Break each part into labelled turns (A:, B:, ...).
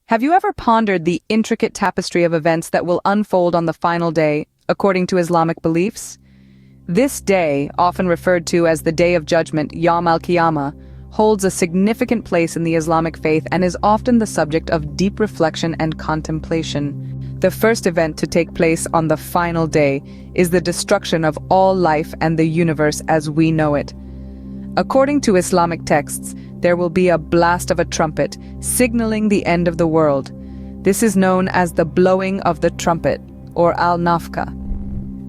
A: Have you ever pondered the intricate tapestry of events that will unfold on the final day, according to Islamic beliefs? This day, often referred to as the Day of Judgment, Yawm al-Qiyamah, holds a significant place in the Islamic faith and is often the subject of deep reflection and contemplation. The first event to take place on the final day is the destruction of all life and the universe as we know it. According to Islamic texts, there will be a blast of a trumpet, signaling the end of the world. This is known as the blowing of the trumpet, or al-Nafqa.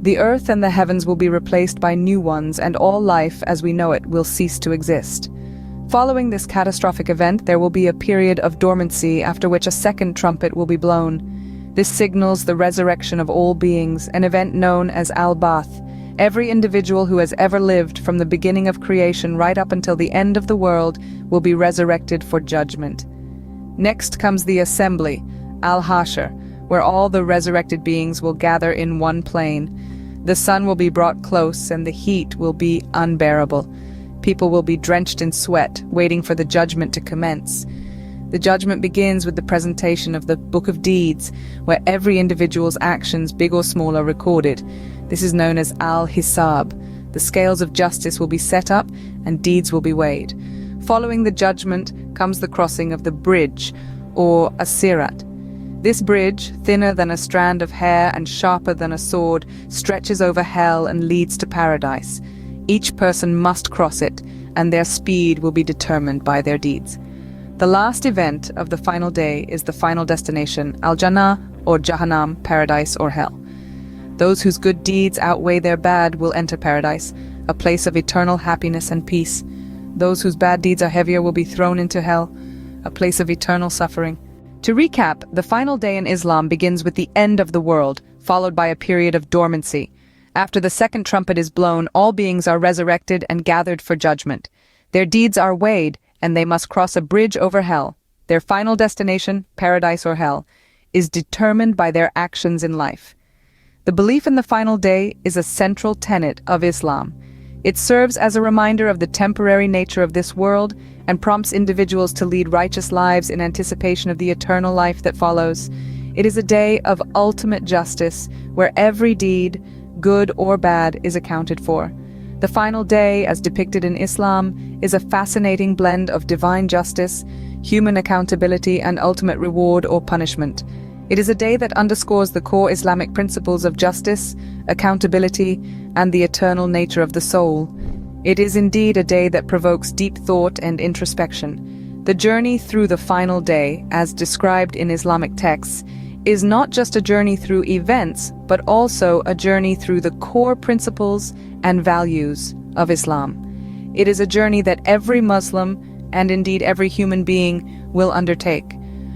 A: The earth and the heavens will be replaced by new ones, and all life as we know it will cease to exist. Following this catastrophic event, there will be a period of dormancy, after which a second trumpet will be blown. This signals the resurrection of all beings, an event known as al-Ba'th. Every individual who has ever lived from the beginning of creation right up until the end of the world will be resurrected for judgment. Next comes the assembly, al-Hashr, where all the resurrected beings will gather in one plane. The sun will be brought close and the heat will be unbearable. People will be drenched in sweat, waiting for the judgment to commence. The judgment begins with the presentation of the Book of Deeds, where every individual's actions, big or small, are recorded. This is known as al-Hisab. The scales of justice will be set up and deeds will be weighed. Following the judgment comes the crossing of the bridge, or as-Sirat. This bridge, thinner than a strand of hair and sharper than a sword, stretches over hell and leads to paradise. Each person must cross it, and their speed will be determined by their deeds. The last event of the final day is the final destination, al-Jannah, or Jahannam, paradise or hell. Those whose good deeds outweigh their bad will enter paradise, a place of eternal happiness and peace. Those whose bad deeds are heavier will be thrown into hell, a place of eternal suffering. To recap, the final day in Islam begins with the end of the world, followed by a period of dormancy. After the second trumpet is blown, all beings are resurrected and gathered for judgment. Their deeds are weighed, and they must cross a bridge over hell. Their final destination, paradise or hell, is determined by their actions in life. The belief in the final day is a central tenet of Islam. It serves as a reminder of the temporary nature of this world and prompts individuals to lead righteous lives in anticipation of the eternal life that follows. It is a day of ultimate justice, where every deed, good or bad, is accounted for. The final day, as depicted in Islam, is a fascinating blend of divine justice, human accountability, and ultimate reward or punishment. It is a day that underscores the core Islamic principles of justice, accountability, and the eternal nature of the soul. It is indeed a day that provokes deep thought and introspection. The journey through the final day, as described in Islamic texts, is not just a journey through events, but also a journey through the core principles and values of Islam. It is a journey that every Muslim, and indeed every human being, will undertake.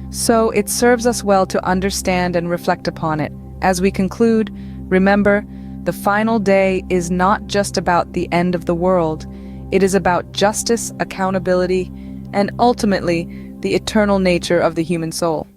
A: So it serves us well to understand and reflect upon it. As we conclude, remember, the final day is not just about the end of the world. It is about justice, accountability, and ultimately, the eternal nature of the human soul.